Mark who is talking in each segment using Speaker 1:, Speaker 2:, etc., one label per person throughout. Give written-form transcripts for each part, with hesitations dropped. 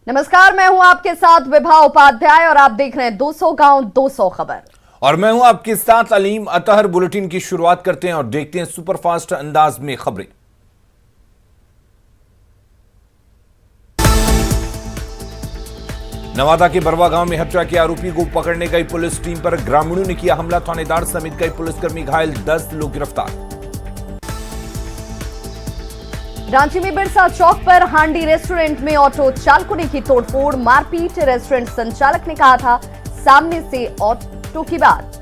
Speaker 1: नमस्कार, मैं हूं आपके साथ विभा उपाध्याय और आप देख रहे हैं 200 गांव 200 खबर।
Speaker 2: और मैं हूं आपके साथ अलीम अतहर। बुलेटिन की शुरुआत करते हैं और देखते हैं सुपरफास्ट अंदाज में खबरें। नवादा के बरवा गांव में हत्या के आरोपी को पकड़ने गई पुलिस टीम पर ग्रामीणों ने किया हमला। थानेदार समेत कई पुलिसकर्मी घायल, 10 लोग गिरफ्तार।
Speaker 1: रांची में बिरसा चौक पर हांडी रेस्टोरेंट में ऑटो चालकों ने की तोड़फोड़, मारपीट। रेस्टोरेंट संचालक ने कहा था सामने से ऑटो की बात।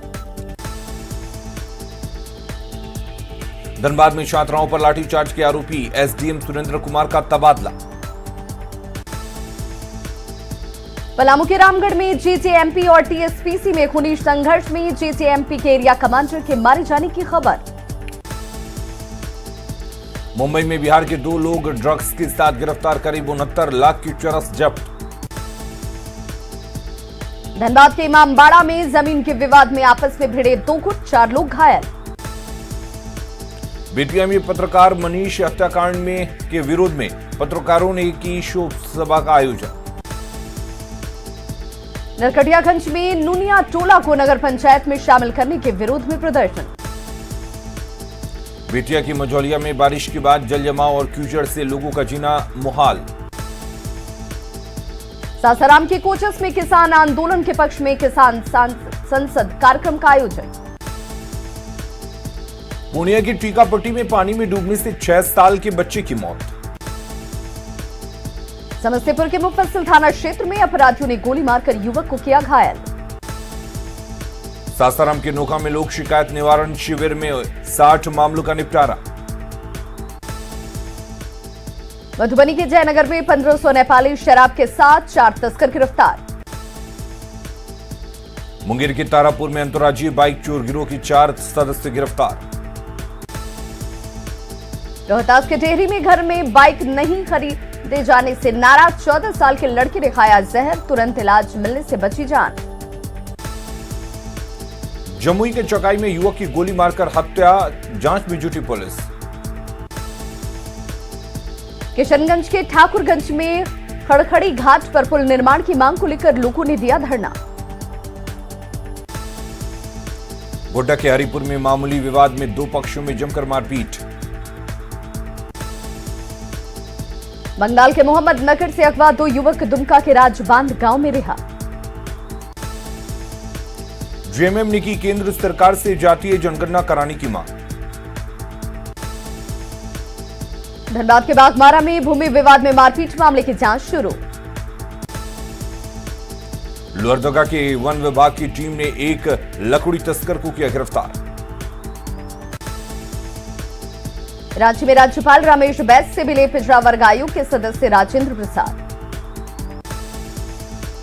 Speaker 2: धनबाद में छात्राओं पर लाठीचार्ज के आरोपी एसडीएम सुरेंद्र कुमार का तबादला।
Speaker 1: पलामू के रामगढ़ में जेजेएमपी और टीएसपीसी में खूनी संघर्ष में जेजेएमपी के एरिया कमांडर के मारे जाने की खबर।
Speaker 2: मुंबई में बिहार के 2 लोग ड्रग्स के साथ गिरफ्तार, करीब 69 लाख की चरस जब्त।
Speaker 1: धनबाद के इमामबाड़ा में जमीन के विवाद में आपस में भिड़े 2 गुट, 4 लोग घायल।
Speaker 2: बेतिया में पत्रकार मनीष हत्याकांड में के विरोध में पत्रकारों ने की शोक सभा का आयोजन।
Speaker 1: नरकटियागंज में नूनिया टोला को नगर पंचायत में शामिल करने के विरोध में प्रदर्शन।
Speaker 2: बेतिया की मझौलिया में बारिश के बाद जल जमाव और कीचड़ से लोगों का जीना मुहाल।
Speaker 1: सासाराम के कोचस में किसान आंदोलन के पक्ष में किसान संसद कार्यक्रम का आयोजन।
Speaker 2: पूर्णिया की टीकापट्टी में पानी में डूबने से 6 साल के बच्चे की मौत।
Speaker 1: समस्तीपुर के मुफस्सिल थाना क्षेत्र में अपराधियों ने गोली मारकर युवक को किया घायल।
Speaker 2: सासाराम के नोखा में लोक शिकायत निवारण शिविर में 60 मामलों का निपटारा।
Speaker 1: मधुबनी के जयनगर में 1500 नेपाली शराब के साथ 4 तस्कर गिरफ्तार।
Speaker 2: मुंगेर के तारापुर में अंतर्राज्यीय बाइक चोर गिरोह की 4 सदस्य गिरफ्तार।
Speaker 1: रोहतास के टेहरी में घर में बाइक नहीं खरीदे जाने से नाराज 14 साल के लड़के ने खाया जहर, तुरंत इलाज मिलने से बची जान।
Speaker 2: जमुई के चौकाई में युवक की गोली मारकर हत्या, जांच में जुटी पुलिस।
Speaker 1: किशनगंज के ठाकुरगंज में खड़खड़ी घाट पर पुल निर्माण की मांग को लेकर लोगों ने दिया धरना।
Speaker 2: गोड्डा के हरिपुर में मामूली विवाद में 2 पक्षों में जमकर मारपीट।
Speaker 1: बंगाल के मोहम्मद नगर से अगवा 2 युवक दुमका के राजबांध गांव में रिहा।
Speaker 2: जेएमएम ने की केंद्र सरकार से जातीय जनगणना कराने की मांग।
Speaker 1: धनबाद के बागमारा में भूमि विवाद में मारपीट मामले की जांच शुरू।
Speaker 2: लोहरदगा के वन विभाग की टीम ने एक लकड़ी तस्कर को किया गिरफ्तार।
Speaker 1: रांची में राज्यपाल रमेश बैस से मिले पिछड़ा वर्ग आयोग के सदस्य राजेंद्र प्रसाद।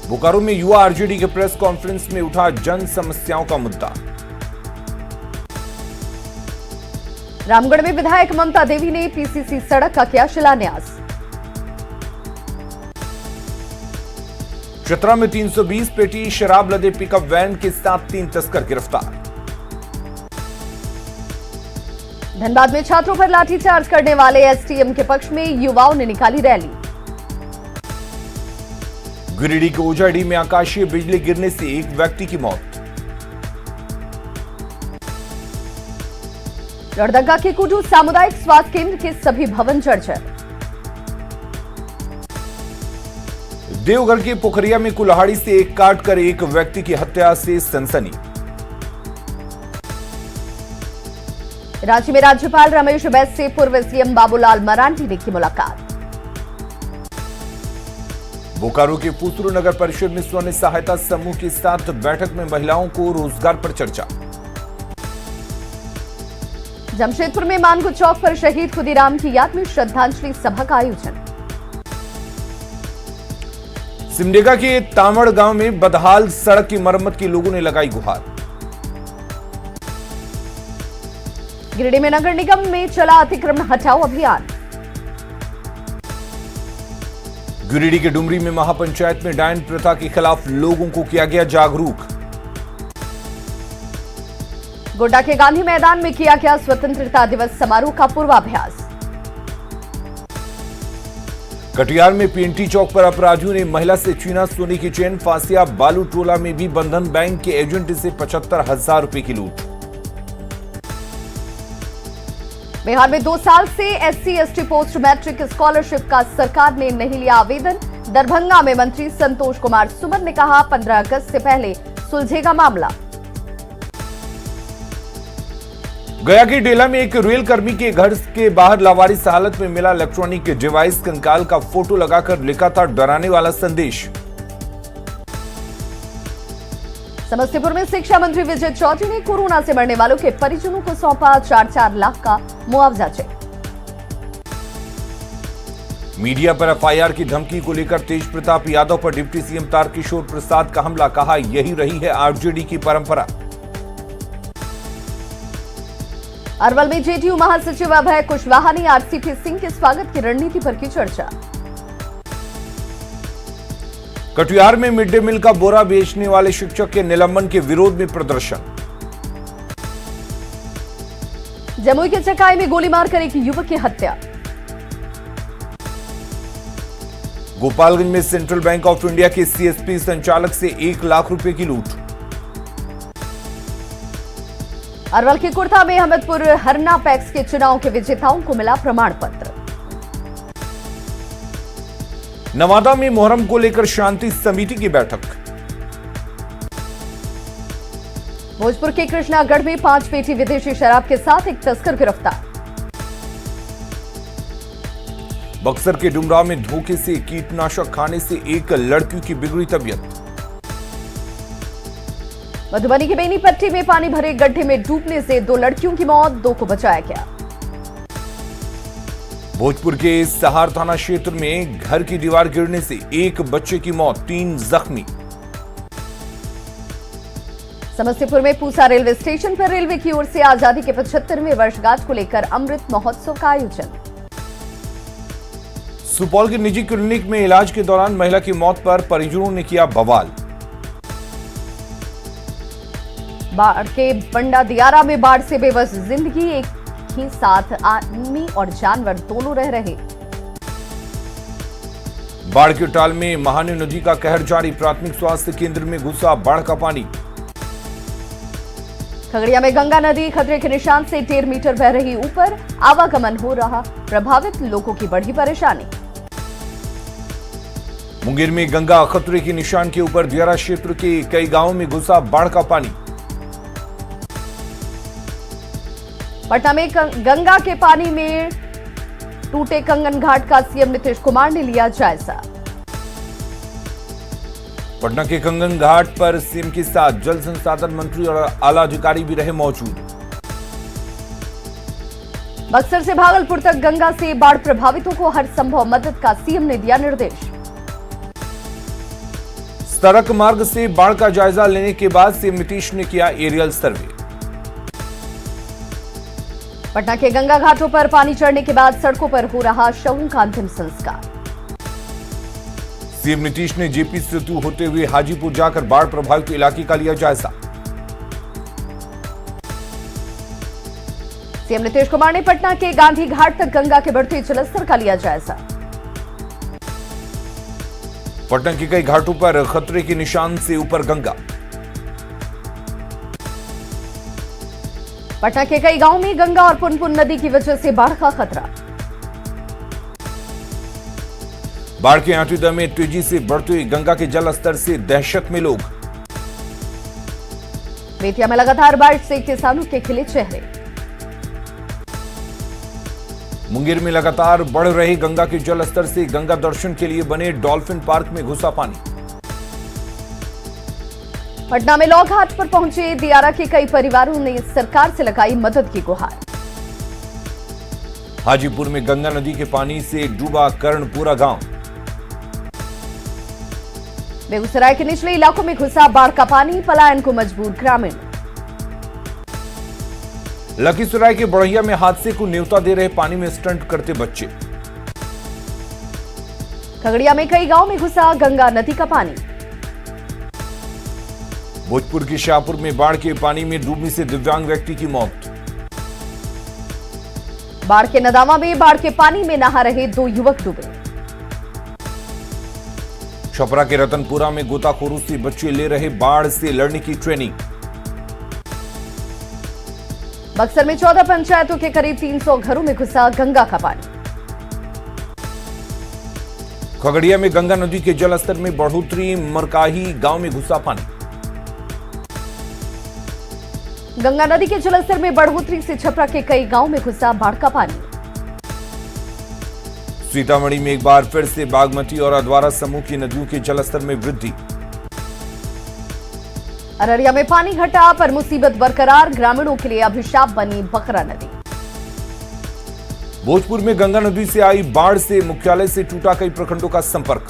Speaker 2: बोकारो में युवा आरजेडी के प्रेस कॉन्फ्रेंस में उठा जन समस्याओं का मुद्दा।
Speaker 1: रामगढ़ में विधायक ममता देवी ने पीसीसी सड़क का किया शिलान्यास।
Speaker 2: चतरा में 320 पेटी शराब लदे पिकअप वैन के साथ 3 तस्कर गिरफ्तार।
Speaker 1: धनबाद में छात्रों पर लाठीचार्ज करने वाले एसटीएम के पक्ष में युवाओं ने निकाली रैली।
Speaker 2: गिरिडीह के ओजाडी में आकाशीय बिजली गिरने से एक व्यक्ति की मौत।
Speaker 1: लोहरदगा के कुडू सामुदायिक स्वास्थ्य केंद्र के सभी भवन जर्जर।
Speaker 2: देवघर के पोखरिया में कुल्हाड़ी से एक काटकर एक व्यक्ति की हत्या से सनसनी।
Speaker 1: रांची में राज्यपाल रमेश बैस से पूर्व सीएम बाबूलाल मरांडी ने की मुलाकात।
Speaker 2: बोकारो के फुसरू नगर परिषद में स्वर्ण सहायता समूह के साथ बैठक में महिलाओं को रोजगार पर चर्चा।
Speaker 1: जमशेदपुर में मानगो चौक पर शहीद खुदीराम की याद में श्रद्धांजलि सभा का आयोजन।
Speaker 2: सिमडेगा के तामड़ गांव में बदहाल सड़क की मरम्मत की लोगों ने लगाई गुहार।
Speaker 1: गिरिडीह में नगर निगम में चला अतिक्रमण हटाओ अभियान।
Speaker 2: गिरिडीह के डुमरी में महापंचायत में डायन प्रथा के खिलाफ लोगों को किया गया जागरूक।
Speaker 1: गोड्डा के गांधी मैदान में किया गया स्वतंत्रता दिवस समारोह का पूर्वाभ्यास।
Speaker 2: कटिहार में पीएनटी चौक पर अपराधियों ने महिला से छीना सोने की चेन। फांसिया बालू टोला में भी बंधन बैंक के एजेंट से 75,000 रुपए की लूट।
Speaker 1: बिहार में 2 साल से SC/ST पोस्ट मैट्रिक स्कॉलरशिप का सरकार ने नहीं लिया आवेदन। दरभंगा में मंत्री संतोष कुमार सुमन ने कहा 15 अगस्त से पहले सुलझेगा मामला।
Speaker 2: गया के डेला में एक रेल कर्मी के घर के बाहर लावारिस हालत में मिला इलेक्ट्रॉनिक डिवाइस। कंकाल का फोटो लगाकर लिखा था डराने वाला संदेश।
Speaker 1: समस्तीपुर में शिक्षा मंत्री विजय चौधरी ने कोरोना से मरने वालों के परिजनों को सौंपा 4-4 लाख का मुआवजा चेक।
Speaker 2: मीडिया पर FIR की धमकी को लेकर तेज प्रताप यादव पर डिप्टी सीएम तारकिशोर प्रसाद का हमला। कहा यही रही है RJD की परंपरा। अरवल में JDU महासचिव अभय कुशवाहा ने RCP सिंह के स्वागत की रणनीति पर की चर्चा। कटिहार में मिड डे मील का बोरा बेचने वाले शिक्षक के निलंबन के विरोध में प्रदर्शन। जमुई के चकाई में गोली मारकर एक युवक की हत्या। गोपालगंज में सेंट्रल बैंक ऑफ इंडिया के CSP संचालक से 1 लाख रुपए की लूट। अरवल के कुर्था में अहमदपुर हरना पैक्स के चुनाव के विजेताओं को मिला प्रमाण पत्र। नवादा में मोहर्रम को लेकर शांति समिति की बैठक। भोजपुर के कृष्णागढ़ में 5 पेटी विदेशी शराब के साथ एक तस्कर गिरफ्तार। बक्सर के डुमराव में धोखे से कीटनाशक खाने से एक लड़की की बिगड़ी तबीयत। मधुबनी की बेनीपट्टी में पानी भरे गड्ढे में डूबने से 2 लड़कियों की मौत, 2 को बचाया गया। भोजपुर के सहार थाना क्षेत्र में घर की दीवार गिरने से 1 बच्चे की मौत, 3 जख्मी। समस्तीपुर में पूसा रेलवे स्टेशन पर रेलवे की ओर से आजादी के 75वें वर्षगांठ को लेकर अमृत महोत्सव का आयोजन। सुपौल के निजी क्लिनिक में इलाज के दौरान महिला की मौत पर परिजनों ने किया बवाल। बाढ़ के बंडा दियारा में बाढ़ से बेबस जिंदगी, एक ही साथ आदमी और जानवर दोनों रह रहे। बाढ़ के टाल में महानी नदी का कहर जारी। प्राथमिक स्वास्थ्य केंद्र में घुसा बाढ़ का पानी। खगड़िया में गंगा नदी खतरे के निशान से 1.5 मीटर बह रही ऊपर, आवागमन हो रहा, प्रभावित लोगों की बढ़ी परेशानी। मुंगेर में गंगा खतरे के निशान के ऊपर, दियारा क्षेत्र के कई गांवों में घुसा बाढ़ का पानी। पटना में गंगा के पानी में टूटे कंगन घाट का सीएम नीतीश कुमार ने लिया जायजा। पटना के कंगन घाट पर सीएम के साथ जल संसाधन मंत्री और आला अधिकारी भी रहे मौजूद। बक्सर से भागलपुर तक गंगा से बाढ़ प्रभावितों को हर संभव मदद का सीएम ने दिया निर्देश। सड़क मार्ग से बाढ़ का जायजा लेने के बाद सीएम नीतीश ने किया एरियल सर्वे। पटना के गंगा घाटों पर पानी चढ़ने के बाद सड़कों पर हो रहा शवों का अंतिम संस्कार। सीएम नीतीश ने जेपी सेतु होते हुए हाजीपुर जाकर बाढ़ प्रभावित इलाके का लिया जायजा। सीएम नीतीश कुमार ने पटना के गांधी घाट तक गंगा के बढ़ते जलस्तर का लिया जायजा। पटना के कई घाटों पर खतरे के निशान से ऊपर गंगा। पटना के कई गांवों में गंगा और पुनपुन नदी की वजह से बाढ़ का खतरा। बाढ़ के आंटी दर में तेजी से बढ़ते गंगा के जल स्तर से दहशत में लोग। बेतिया में लगातार बारिश से किसानों के खिले चेहरे। मुंगेर में लगातार बढ़ रहे गंगा के जल स्तर से गंगा दर्शन के लिए बने डॉल्फिन पार्क में घुसा पानी। पटना में लौ घाट पर पहुंचे दियारा के कई परिवारों ने सरकार से लगाई मदद की गुहार। हाजीपुर में गंगा नदी के पानी से डूबा कर्णपुरा गांव। बेगूसराय के निचले इलाकों में घुसा बाढ़ का पानी, पलायन को मजबूर ग्रामीण। लखीसराय के बढ़िया में हादसे को न्योता दे रहे पानी में स्टंट करते बच्चे। खगड़िया में कई गांवों में घुसा गंगा नदी का पानी। भोजपुर के शाहपुर में बाढ़ के पानी में डूबने से दिव्यांग व्यक्ति की मौत। बाढ़ के नदामा में बाढ़ के पानी में नहा रहे 2 युवक डूबे। छपरा के रतनपुरा में गोताखोरों से बच्चे ले रहे बाढ़ से लड़ने की ट्रेनिंग।
Speaker 1: बक्सर में 14 पंचायतों के करीब 300 घरों में घुसा गंगा का पानी।
Speaker 2: खगड़िया में गंगा नदी के जलस्तर में बढ़ोतरी, मरकाही गांव में घुसा पानी।
Speaker 1: गंगा नदी के जलस्तर में बढ़ोतरी से छपरा के कई गांव में घुसा बाढ़ का पानी।
Speaker 2: सीतामढ़ी में एक बार फिर से बागमती और अधवारा समूह की नदियों के जलस्तर में वृद्धि।
Speaker 1: अररिया में पानी घटा पर मुसीबत बरकरार, ग्रामीणों के लिए अभिशाप बनी बकरा नदी।
Speaker 2: भोजपुर में गंगा नदी से आई बाढ़ से मुख्यालय से टूटा कई प्रखंडों का संपर्क।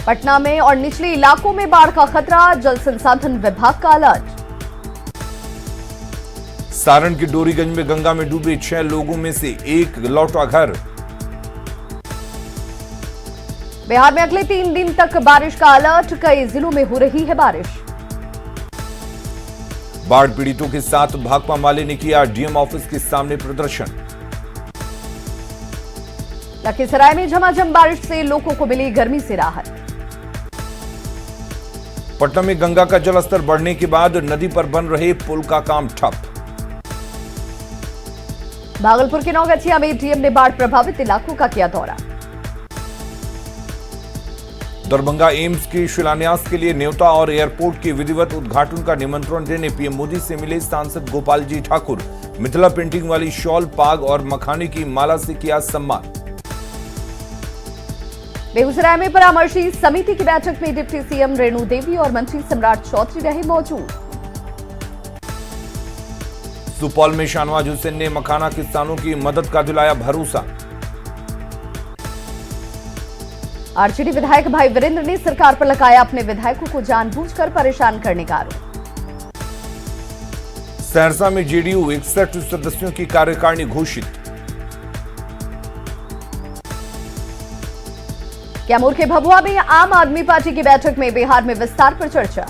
Speaker 1: पटना में और निचले इलाकों में बाढ़ का खतरा, जल संसाधन विभाग का अलर्ट।
Speaker 2: सारण के डोरीगंज में गंगा में डूबे 6 लोगों में से एक लौटा घर।
Speaker 1: बिहार में अगले 3 दिन तक बारिश का अलर्ट, कई जिलों में हो रही है बारिश।
Speaker 2: बाढ़ पीड़ितों के साथ भाकपा माले ने किया डीएम ऑफिस के सामने प्रदर्शन।
Speaker 1: लखीसराय में झमाझम बारिश से लोगों को मिली गर्मी से राहत।
Speaker 2: पटना में गंगा का जलस्तर बढ़ने के बाद नदी पर बन रहे पुल का काम ठप।
Speaker 1: भागलपुर के नौगछिया में डीएम ने बाढ़ प्रभावित इलाकों का किया दौरा।
Speaker 2: दरभंगा एम्स के शिलान्यास के लिए न्योता और एयरपोर्ट के विधिवत उद्घाटन का निमंत्रण देने पीएम मोदी से मिले सांसद गोपाल जी ठाकुर। मिथिला पेंटिंग वाली शॉल, पाग और मखाने की माला से किया सम्मान।
Speaker 1: बेगूसराय में परामर्शी समिति की बैठक में डिप्टी सीएम रेणु देवी और मंत्री सम्राट चौधरी रहे मौजूद।
Speaker 2: सुपौल में शाहनवाज हुसैन ने मखाना किसानों की मदद का दिलाया भरोसा।
Speaker 1: आरजेडी विधायक भाई वीरेंद्र ने सरकार पर लगाया अपने विधायकों को जानबूझकर परेशान करने का आरोप।
Speaker 2: सहरसा में जेडीयू 61 सदस्यों की कार्यकारिणी घोषित।
Speaker 1: कैमूर के भभुआ में आम आदमी पार्टी की बैठक में बिहार में विस्तार पर चर्चा।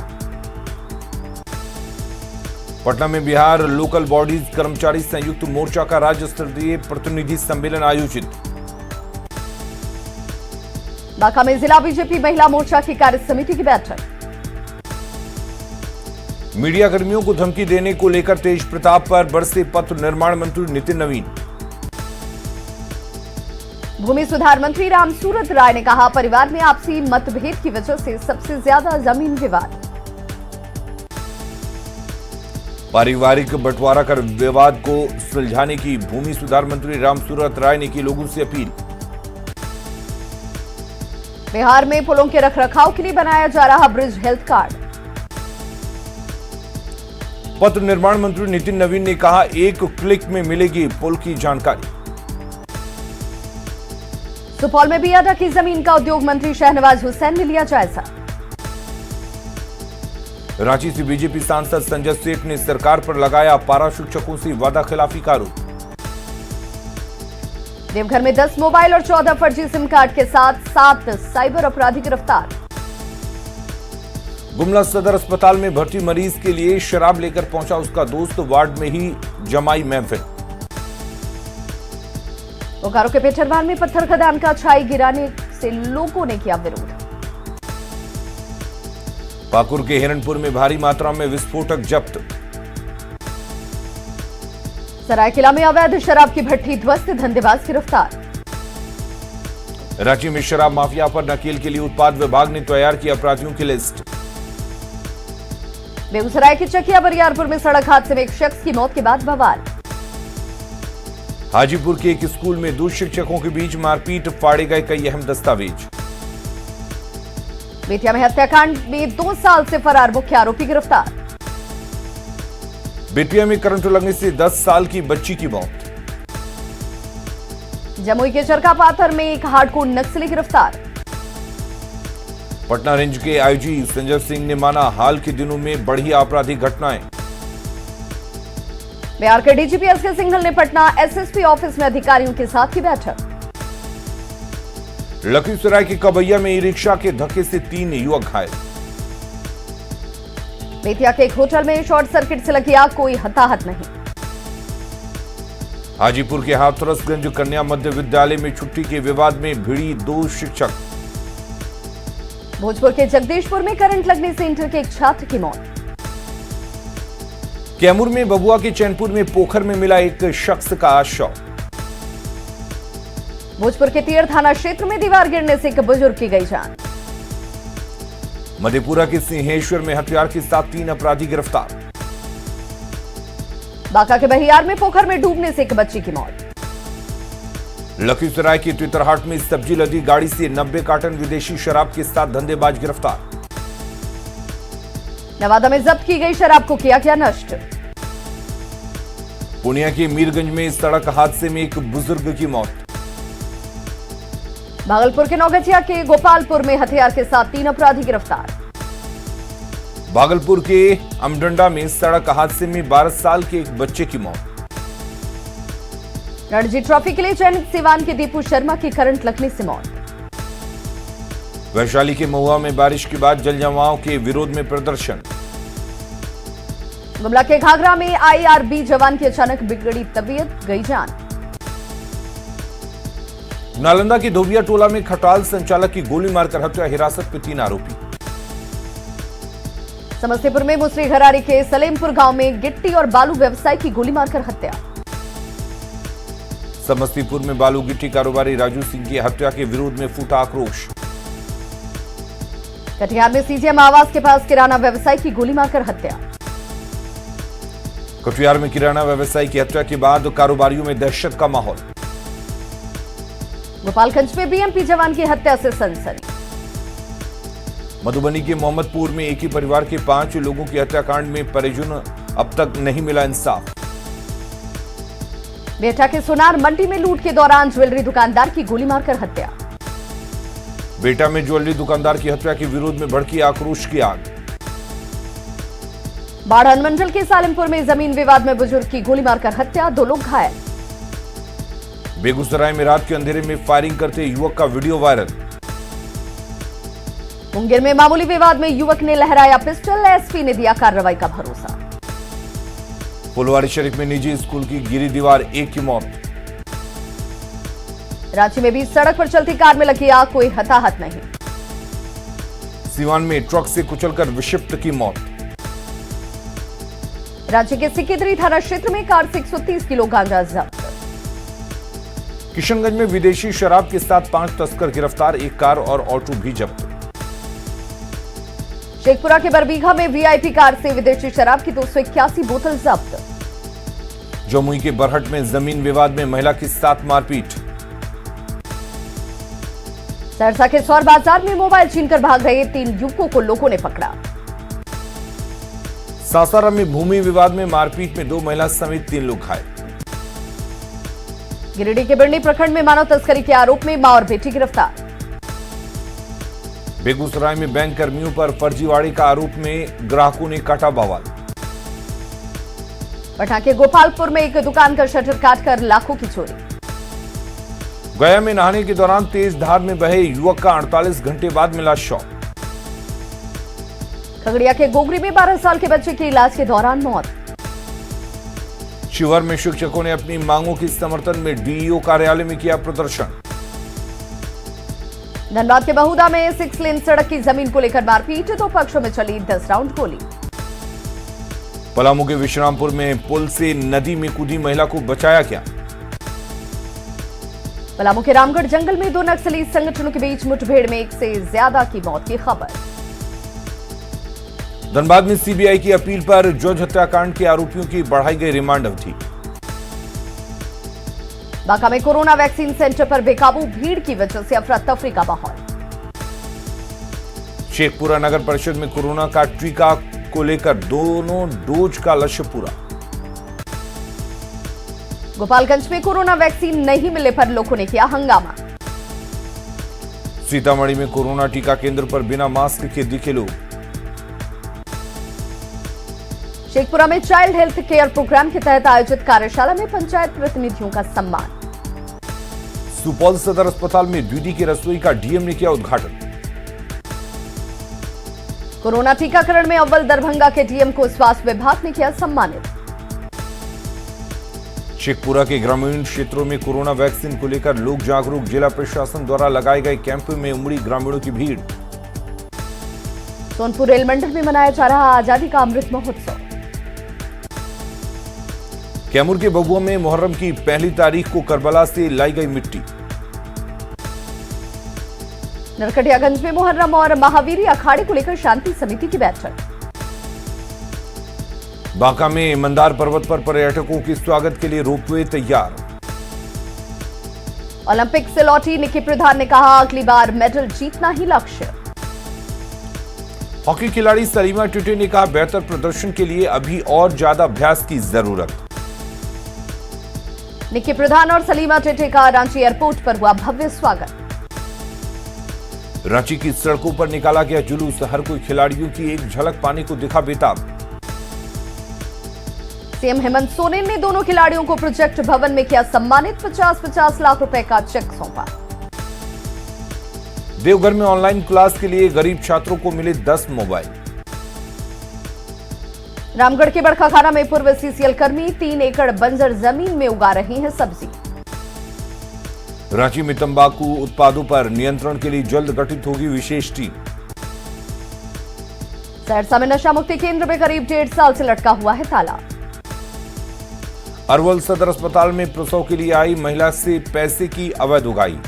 Speaker 2: पटना में बिहार लोकल बॉडीज कर्मचारी संयुक्त मोर्चा का राज्य स्तरीय प्रतिनिधि सम्मेलन आयोजित।
Speaker 1: बांका में जिला बीजेपी महिला मोर्चा की कार्य समिति की बैठक।
Speaker 2: मीडिया कर्मियों को धमकी देने को लेकर तेज प्रताप पर बरसे पत्र निर्माण मंत्री नितिन नवीन।
Speaker 1: भूमि सुधार मंत्री रामसूरत राय ने कहा, परिवार में आपसी मतभेद की वजह से सबसे ज्यादा जमीन विवाद।
Speaker 2: पारिवारिक बंटवारा कर विवाद को सुलझाने की भूमि सुधार मंत्री रामसूरत राय ने की लोगों से अपील।
Speaker 1: बिहार में पुलों के रखरखाव के लिए बनाया जा रहा ब्रिज हेल्थ कार्ड।
Speaker 2: पत्र निर्माण मंत्री नितिन नवीन ने कहा, एक क्लिक में मिलेगी पुल की जानकारी।
Speaker 1: सुपौल में बियाडा की जमीन का उद्योग मंत्री शहनवाज हुसैन ने लिया जायजा।
Speaker 2: रांची से बीजेपी सांसद संजय सेठ ने सरकार पर लगाया पारा शिक्षकों से वादा खिलाफी का आरोप।
Speaker 1: देवघर में 10 मोबाइल और 14 फर्जी सिम कार्ड के साथ 7 साइबर अपराधी गिरफ्तार।
Speaker 2: गुमला सदर अस्पताल में भर्ती मरीज के लिए शराब लेकर पहुंचा उसका दोस्त, वार्ड में ही जमाई महफिल। बोकारो के पेटरवान में पत्थर खदान का छाई गिराने से लोगों ने किया विरोध। पाकुड़ के हिरणपुर में भारी मात्रा में विस्फोटक जब्त।
Speaker 1: सरायकेला में अवैध शराब की भट्टी ध्वस्त, धंधेबाज गिरफ्तार।
Speaker 2: रांची में शराब माफिया पर नकेल के लिए उत्पाद विभाग ने तैयार की अपराधियों की लिस्ट।
Speaker 1: बेगूसराय के चकिया बरियारपुर में सड़क हादसे में एक शख्स की मौत के बाद बवाल।
Speaker 2: हाजीपुर के एक स्कूल में 2 शिक्षकों के बीच मारपीट, फाड़े गए कई अहम दस्तावेज।
Speaker 1: बेतिया में हत्याकांड में 2 साल से फरार मुख्य आरोपी गिरफ्तार।
Speaker 2: बेतिया में करंट लगने से 10 साल की बच्ची की मौत।
Speaker 1: जमुई के चरकापाथर में एक हार्डकोर नक्सली गिरफ्तार।
Speaker 2: पटना रेंज के आईजी संजय सिंह ने माना, हाल के दिनों में बढ़ी आपराधिक घटनाएं।
Speaker 1: बिहार के डीजीपी एसके सिंघल ने पटना एसएसपी ऑफिस में अधिकारियों के साथ की बैठक।
Speaker 2: लखीसराय के कबैया में ई रिक्शा के धक्के से 3 युवक घायल।
Speaker 1: बेतिया के एक होटल में शॉर्ट सर्किट से लगी आग, कोई हताहत नहीं।
Speaker 2: हाजीपुर के हाथरसगंज कन्या मध्य विद्यालय में छुट्टी के विवाद में भिड़ी 2 शिक्षक।
Speaker 1: भोजपुर के जगदीशपुर में करंट लगने से इंटर के एक छात्र की मौत।
Speaker 2: कैमूर में बबुआ के चैनपुर में पोखर में मिला एक शख्स का शव।
Speaker 1: भोजपुर के तियर थाना क्षेत्र में दीवार गिरने से एक बुजुर्ग की गई जान।
Speaker 2: मधेपुरा के सिंहेश्वर में हथियार के साथ 3 अपराधी गिरफ्तार।
Speaker 1: बांका के बहियार में पोखर में डूबने से एक बच्ची की मौत।
Speaker 2: लखीसराय के तितरहाट में सब्जी लदी गाड़ी से 90 कार्टन विदेशी शराब के साथ धंधेबाज गिरफ्तार।
Speaker 1: नवादा में जब्त की गई शराब को किया गया नष्ट।
Speaker 2: पूर्णिया के मीरगंज में सड़क हादसे में एक बुजुर्ग की मौत।
Speaker 1: भागलपुर के नौगछिया के गोपालपुर में हथियार के साथ 3 अपराधी गिरफ्तार।
Speaker 2: भागलपुर के अमडंडा में सड़क हादसे में 12 साल के एक बच्चे की मौत।
Speaker 1: रणजी ट्रॉफी के लिए चयनित सिवान के दीपू शर्मा की करंट लगने से मौत।
Speaker 2: वैशाली के महुआ में बारिश के बाद जल जमाव के विरोध में प्रदर्शन।
Speaker 1: गुमला के घाघरा में आईआरबी जवान की अचानक बिगड़ी तबीयत, गई जान।
Speaker 2: नालंदा की धोबिया टोला में खटाल संचालक की गोली मारकर हत्या, हिरासत में 3 आरोपी।
Speaker 1: समस्तीपुर में मुसरी घरारी के सलेमपुर गांव में गिट्टी और बालू व्यवसायी की गोली मारकर हत्या।
Speaker 2: समस्तीपुर में बालू गिट्टी कारोबारी राजू सिंह की हत्या के विरोध में फूटा आक्रोश।
Speaker 1: कटिहार में सीजीएम आवास के पास किराना व्यवसायी की गोली मारकर हत्या।
Speaker 2: कटिहार में किराना व्यवसायी की हत्या के बाद कारोबारियों में दहशत का माहौल।
Speaker 1: गोपालगंज में बीएमपी जवान की हत्या से सनसनी।
Speaker 2: मधुबनी के मोहम्मदपुर में एक ही परिवार के 5 लोगों की हत्याकांड में परिजन अब तक नहीं मिला इंसाफ।
Speaker 1: बेटा के सोनार मंडी में लूट के दौरान ज्वेलरी दुकानदार की गोली मारकर हत्या।
Speaker 2: बेटा में ज्वेलरी दुकानदार की हत्या के विरोध में भड़की आक्रोश की आग।
Speaker 1: बाढ़ अनुमंडल के सालिमपुर में जमीन विवाद में बुजुर्ग की गोली मारकर हत्या, 2 लोग घायल।
Speaker 2: बेगूसराय में रात के अंधेरे में फायरिंग करते युवक का वीडियो वायरल।
Speaker 1: मुंगेर में मामूली विवाद में युवक ने लहराया पिस्टल, एसपी ने दिया कार्रवाई का भरोसा।
Speaker 2: फुलवारी शरीफ में निजी स्कूल की गिरी दीवार, 1 की मौत।
Speaker 1: रांची में भी सड़क पर चलती कार में लगी आग, कोई हताहत नहीं।
Speaker 2: सीवान में ट्रक से कुचलकर विक्षिप्त की मौत।
Speaker 1: रांची के सिकिदरी थाना क्षेत्र में कार से 130 किलो गांजा जब्त।
Speaker 2: किशनगंज में विदेशी शराब के साथ 5 तस्कर गिरफ्तार, 1 कार और ऑटो भी जब्त।
Speaker 1: शेखपुरा के बरबीघा में वीआईपी कार से विदेशी शराब की 281 बोतल जब्त।
Speaker 2: जमुई के बरहट में जमीन विवाद में महिला के साथ मारपीट।
Speaker 1: सहरसा के सौर बाजार में मोबाइल छीनकर भाग रहे 3 युवकों को लोगों ने पकड़ा।
Speaker 2: सासाराम में भूमि विवाद में मारपीट में 2 महिला समेत 3 लोग घायल।
Speaker 1: गिरिडीह के बिरनी प्रखंड में मानव तस्करी के आरोप में मां और बेटी गिरफ्तार।
Speaker 2: बेगूसराय में बैंक कर्मियों पर फर्जीवाड़े का आरोप में ग्राहकों ने काटा बवाल।
Speaker 1: पटना के गोपालपुर में एक दुकान का शटर काटकर लाखों की चोरी।
Speaker 2: गया में नहाने के दौरान तेज धार में बहे युवक का 48 घंटे बाद मिला शव।
Speaker 1: खगड़िया के गोगरी में 12 साल के बच्चे की इलाज के दौरान मौत।
Speaker 2: शिवहर में शिक्षकों ने अपनी मांगों के समर्थन में डीईओ कार्यालय में किया प्रदर्शन।
Speaker 1: धनबाद के बहुदा में 6 लेन सड़क की जमीन को लेकर मारपीट, 2 पक्षों में चली 10 राउंड गोली।
Speaker 2: पलामू के विश्रामपुर में पुल से नदी में कूदी महिला को बचाया क्या।
Speaker 1: पलामू के रामगढ़ जंगल में 2 नक्सली संगठनों के बीच मुठभेड़ में 1 से ज्यादा की मौत की खबर।
Speaker 2: धनबाद में सीबीआई की अपील पर जॉर्ज हत्याकांड के आरोपियों की बढ़ाई गई रिमांड अवधि।
Speaker 1: बांका में कोरोना वैक्सीन सेंटर पर बेकाबू भीड़ की वजह से अफरा तफरी का माहौल।
Speaker 2: शेखपुरा नगर परिषद में कोरोना का टीका को लेकर दोनों डोज का लक्ष्य पूरा।
Speaker 1: गोपालगंज में कोरोना वैक्सीन नहीं मिलने पर लोगों ने किया हंगामा।
Speaker 2: सीतामढ़ी में कोरोना टीका केंद्र पर बिना मास्क के दिखे लोग।
Speaker 1: शेखपुरा में चाइल्ड हेल्थ केयर प्रोग्राम के तहत आयोजित कार्यशाला में पंचायत प्रतिनिधियों का सम्मान।
Speaker 2: सुपौल सदर अस्पताल में द्वितीय की रसोई का डीएम ने किया उद्घाटन।
Speaker 1: कोरोना टीकाकरण में अव्वल दरभंगा के डीएम को स्वास्थ्य विभाग ने किया सम्मानित।
Speaker 2: शेखपुरा के ग्रामीण क्षेत्रों में कोरोना वैक्सीन को लेकर लोक जागरूक। जिला प्रशासन द्वारा लगाए गए कैंप में उमड़ी ग्रामीणों की भीड़।
Speaker 1: सोनपुर रेल मंडल में मनाया जा रहा आजादी का अमृत महोत्सव।
Speaker 2: कैमूर के बबुआ में मुहर्रम की पहली तारीख को करबला से लाई गई मिट्टी।
Speaker 1: नरकटियागंज में मुहर्रम और महावीरी अखाड़े को लेकर शांति समिति की बैठक।
Speaker 2: बांका में मंदार पर्वत पर पर्यटकों के स्वागत के लिए रोपवे तैयार।
Speaker 1: ओलंपिक से लौटी निकी प्रधान ने कहा, अगली बार मेडल जीतना ही लक्ष्य।
Speaker 2: हॉकी खिलाड़ी सलीमा टिटे ने कहा, बेहतर प्रदर्शन के लिए अभी और ज्यादा अभ्यास की जरूरत।
Speaker 1: निकी प्रधान और सलीमा टिटे का रांची एयरपोर्ट पर हुआ भव्य स्वागत।
Speaker 2: रांची की सड़कों पर निकाला गया जुलूस। हर कोई खिलाड़ियों की एक झलक पाने को दिखा बेताब।
Speaker 1: सीएम हेमंत सोरेन ने दोनों खिलाड़ियों को प्रोजेक्ट भवन में किया सम्मानित। 50-50 लाख रुपए का चेक सौंपा।
Speaker 2: देवघर में ऑनलाइन क्लास के लिए गरीब छात्रों को मिले 10 मोबाइल।
Speaker 1: रामगढ़ के बड़खाखाना में पूर्व सीसीएल कर्मी 3 एकड़ बंजर जमीन में उगा रहे हैं सब्जी।
Speaker 2: रांची में तंबाकू उत्पादों पर नियंत्रण के लिए जल्द गठित होगी विशेष टीम।
Speaker 1: सहरसा में नशा मुक्ति केंद्र में करीब 1.5 साल से लटका हुआ है ताला।
Speaker 2: अरवल सदर अस्पताल में प्रसव के लिए आई महिला से पैसे की अवैध उगाही।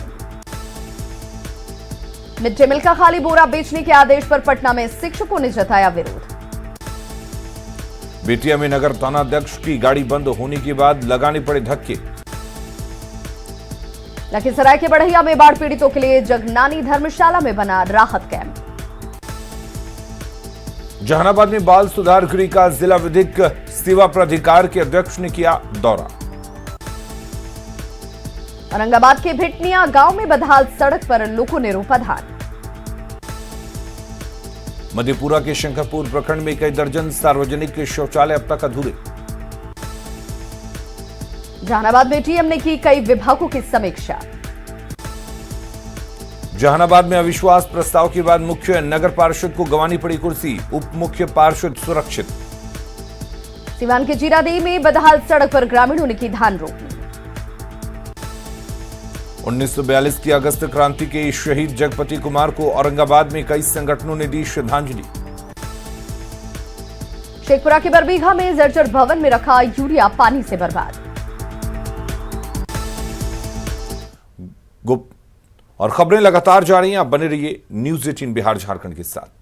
Speaker 1: मिड डे मील का खाली बोरा बेचने के आदेश पर पटना में शिक्षकों ने जताया विरोध।
Speaker 2: बेतिया में नगर थानाध्यक्ष की गाड़ी बंद होने के बाद लगाने पड़े धक्के।
Speaker 1: लखीसराय के बढ़ैया में बाढ़ पीड़ितों के लिए जगनानी धर्मशाला में बना राहत कैंप।
Speaker 2: जहानाबाद में बाल सुधार गृह का जिला विधिक सेवा प्राधिकार के अध्यक्ष ने किया दौरा।
Speaker 1: औरंगाबाद के भिटनिया गांव में बदहाल सड़क पर लोगों ने रोपा धान।
Speaker 2: मधेपुरा के शंकरपुर प्रखंड में कई दर्जन सार्वजनिक शौचालय अब तक अधूरे।
Speaker 1: जहानाबाद में टीएम ने की कई विभागों की समीक्षा।
Speaker 2: जहानाबाद में अविश्वास प्रस्ताव के बाद मुख्य नगर पार्षद को गंवानी पड़ी कुर्सी। उप मुख्य पार्षद सुरक्षित।
Speaker 1: सिवान के जीरादेई में बदहाल सड़क पर ग्रामीणों ने की धान रोपनी।
Speaker 2: 1942 की अगस्त क्रांति के शहीद जगपति कुमार को औरंगाबाद में कई संगठनों ने दी श्रद्धांजलि।
Speaker 1: शेखपुरा के बरबीघा में जर्जर भवन में रखा यूरिया पानी से बर्बाद।
Speaker 2: और खबरें लगातार जारी हैं। आप बने रहिए न्यूज़ 18 बिहार झारखंड के साथ।